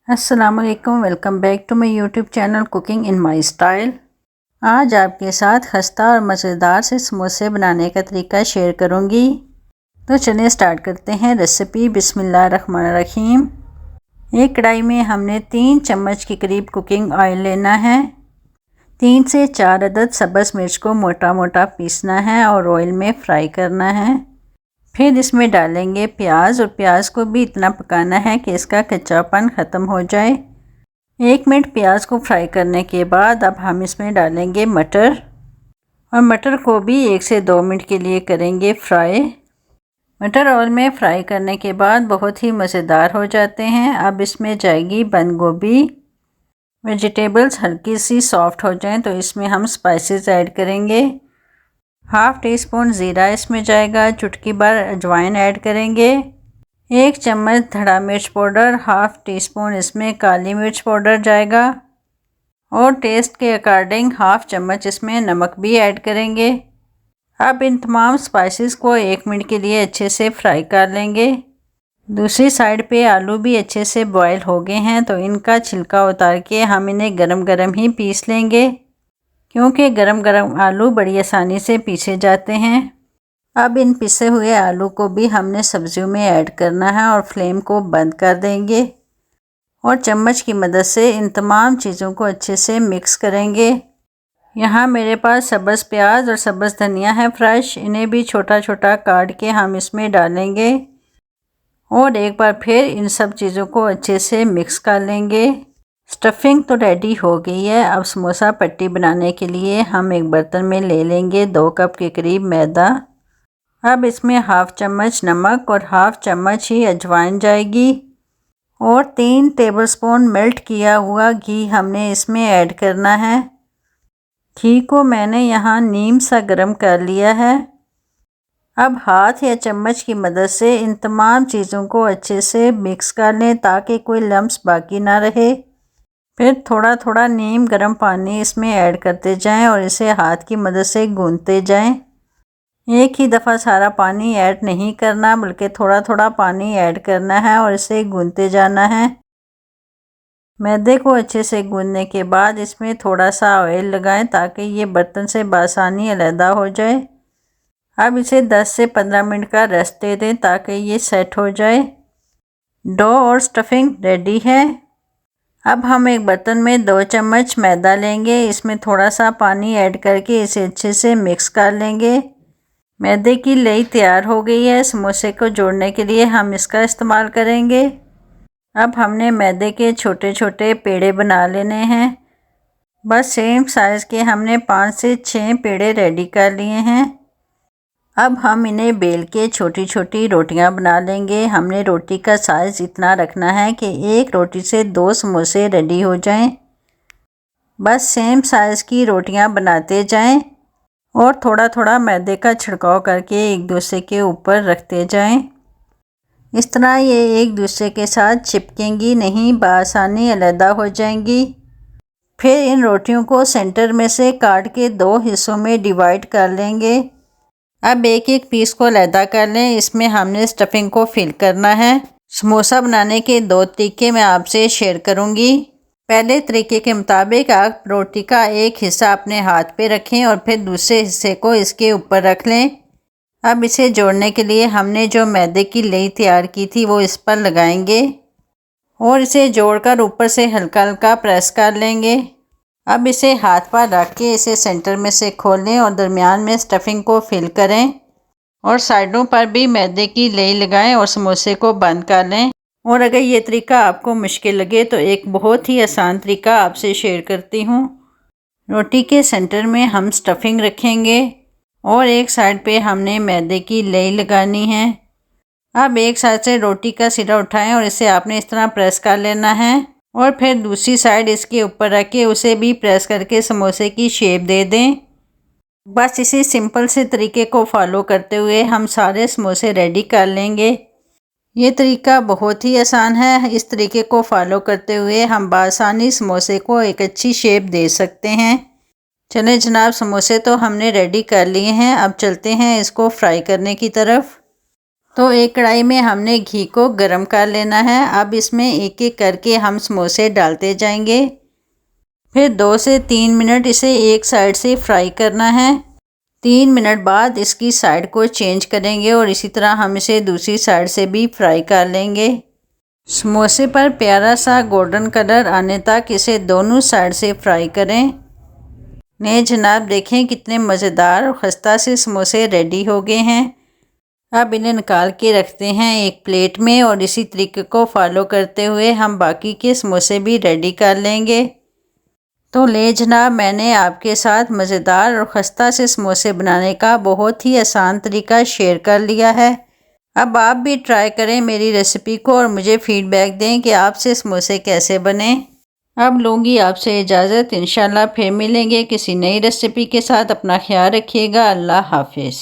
अस्सलाम वालेकुम, welcome back to my YouTube channel cooking in my style. आज आपके साथ खस्ता और मज़ेदार से समोसे बनाने का तरीका शेयर करूंगी। तो चलिए स्टार्ट करते हैं रेसिपी। बिस्मिल्लाहिर्रहमानिर्रहीम। एक कढ़ाई में हमने 3 चम्मच के करीब कुकिंग ऑयल लेना है। 3 से 4 अदद सब्ज़ मिर्च को मोटा मोटा पीसना है और ऑयल में फ्राई करना है। फिर इसमें डालेंगे प्याज और प्याज को भी इतना पकाना है कि इसका कच्चापन ख़त्म हो जाए। 1 मिनट प्याज को फ्राई करने के बाद अब हम इसमें डालेंगे मटर और मटर को भी 1 से 2 मिनट के लिए करेंगे फ्राई। मटर ऑयल में फ्राई करने के बाद बहुत ही मज़ेदार हो जाते हैं। अब इसमें जाएगी बंद गोभी। वेजिटेबल्स हल्की सी सॉफ्ट हो जाएं तो इसमें हम स्पाइसेस ऐड करेंगे। हाफ़ टी स्पून ज़ीरा इसमें जाएगा, चुटकी भर अजवाइन ऐड करेंगे, 1 चम्मच धड़ा मिर्च पाउडर, हाफ़ टी स्पून इसमें काली मिर्च पाउडर जाएगा और टेस्ट के अकॉर्डिंग हाफ़ चम्मच इसमें नमक भी ऐड करेंगे। अब इन तमाम स्पाइसेस को 1 मिनट के लिए अच्छे से फ्राई कर लेंगे। दूसरी साइड पे आलू भी अच्छे से बॉयल हो गए हैं तो इनका छिलका उतार के हम इन्हें गरम गरम ही पीस लेंगे, क्योंकि गरम गरम आलू बड़ी आसानी से पीसे जाते हैं। अब इन पिसे हुए आलू को भी हमने सब्जियों में ऐड करना है और फ्लेम को बंद कर देंगे और चम्मच की मदद से इन तमाम चीज़ों को अच्छे से मिक्स करेंगे। यहाँ मेरे पास सब्ज़ प्याज और सब्ज़ धनिया है फ्रेश, इन्हें भी छोटा छोटा काट के हम इसमें डालेंगे और एक बार फिर इन सब चीज़ों को अच्छे से मिक्स कर लेंगे। स्टफिंग तो रेडी हो गई है। अब समोसा पट्टी बनाने के लिए हम एक बर्तन में ले लेंगे 2 कप के करीब मैदा। अब इसमें हाफ़ चम्मच नमक और हाफ़ चम्मच ही अजवाइन जाएगी और 3 टेबलस्पून मेल्ट किया हुआ घी हमने इसमें ऐड करना है। घी को मैंने यहाँ नीम सा गरम कर लिया है। अब हाथ या चम्मच की मदद से इन तमाम चीज़ों को अच्छे से मिक्स कर लें ताकि कोई लम्स बाकी ना रहे। फिर थोड़ा थोड़ा नीम गर्म पानी इसमें ऐड करते जाएं और इसे हाथ की मदद से गूंथते जाएं। एक ही दफ़ा सारा पानी ऐड नहीं करना, बल्कि थोड़ा थोड़ा पानी ऐड करना है और इसे गूंथते जाना है। मैदे को अच्छे से गूंथने के बाद इसमें थोड़ा सा ऑयल लगाएं ताकि ये बर्तन से बासानी अलहदा हो जाए। अब इसे 10 से 15 मिनट का रेस्ट दे दें ताकि ये सेट हो जाए। डो और स्टफिंग रेडी है। अब हम एक बर्तन में 2 चम्मच मैदा लेंगे, इसमें थोड़ा सा पानी ऐड करके इसे अच्छे से मिक्स कर लेंगे। मैदे की लेई तैयार हो गई है। समोसे को जोड़ने के लिए हम इसका इस्तेमाल करेंगे। अब हमने मैदे के छोटे छोटे पेड़े बना लेने हैं। बस सेम साइज़ के हमने 5 से 6 पेड़े रेडी कर लिए हैं। अब हम इन्हें बेल के छोटी छोटी रोटियां बना लेंगे। हमने रोटी का साइज़ इतना रखना है कि एक रोटी से 2 समोसे रेडी हो जाएं। बस सेम साइज़ की रोटियां बनाते जाएं और थोड़ा थोड़ा मैदे का छिड़काव करके एक दूसरे के ऊपर रखते जाएं। इस तरह ये एक दूसरे के साथ चिपकेंगी नहीं, बआसानी अलहदा हो जाएंगी। फिर इन रोटियों को सेंटर में से काट के 2 हिस्सों में डिवाइड कर लेंगे। अब एक एक पीस को अलहदा कर लें। इसमें हमने स्टफिंग को फिल करना है। समोसा बनाने के 2 तरीके मैं आपसे शेयर करूंगी। पहले तरीके के मुताबिक आप रोटी का एक हिस्सा अपने हाथ पे रखें और फिर दूसरे हिस्से को इसके ऊपर रख लें। अब इसे जोड़ने के लिए हमने जो मैदे की लेई तैयार की थी वो इस पर लगाएंगे और इसे जोड़कर ऊपर से हल्का हल्का प्रेस कर लेंगे। अब इसे हाथ पर रख के इसे सेंटर में से खोल लें और दरमियान में स्टफिंग को फिल करें और साइडों पर भी मैदे की लेई लगाएं और समोसे को बंद कर लें। और अगर ये तरीका आपको मुश्किल लगे तो एक बहुत ही आसान तरीका आपसे शेयर करती हूँ। रोटी के सेंटर में हम स्टफिंग रखेंगे और एक साइड पे हमने मैदे की लेई लगानी है। अब एक साइड से रोटी का सिरा उठाएं और इसे आपने इस तरह प्रेस कर लेना है और फिर दूसरी साइड इसके ऊपर रख के उसे भी प्रेस करके समोसे की शेप दे दें। बस इसी सिंपल से तरीके को फॉलो करते हुए हम सारे समोसे रेडी कर लेंगे। ये तरीका बहुत ही आसान है। इस तरीके को फॉलो करते हुए हम बआसानी समोसे को एक अच्छी शेप दे सकते हैं। चलें जनाब, समोसे तो हमने रेडी कर लिए हैं। अब चलते हैं इसको फ्राई करने की तरफ। तो एक कढ़ाई में हमने घी को गरम कर लेना है। अब इसमें एक एक करके हम समोसे डालते जाएंगे। फिर 2 से 3 मिनट इसे एक साइड से फ्राई करना है। 3 मिनट बाद इसकी साइड को चेंज करेंगे और इसी तरह हम इसे दूसरी साइड से भी फ्राई कर लेंगे। समोसे पर प्यारा सा गोल्डन कलर आने तक इसे दोनों साइड से फ्राई करें। ने जनाब देखें कितने मज़ेदार और खस्ता से समोसे रेडी हो गए हैं। अब इन्हें निकाल के रखते हैं एक प्लेट में और इसी तरीके को फॉलो करते हुए हम बाकी के समोसे भी रेडी कर लेंगे। तो ले जनाब मैंने आपके साथ मज़ेदार और खस्ता से समोसे बनाने का बहुत ही आसान तरीका शेयर कर लिया है। अब आप भी ट्राई करें मेरी रेसिपी को और मुझे फ़ीडबैक दें कि आपसे समोसे कैसे बने। अब लूँगी आपसे इजाज़त। इंशाल्लाह फिर मिलेंगे किसी नई रेसिपी के साथ। अपना ख्याल रखिएगा। अल्लाह हाफिज़।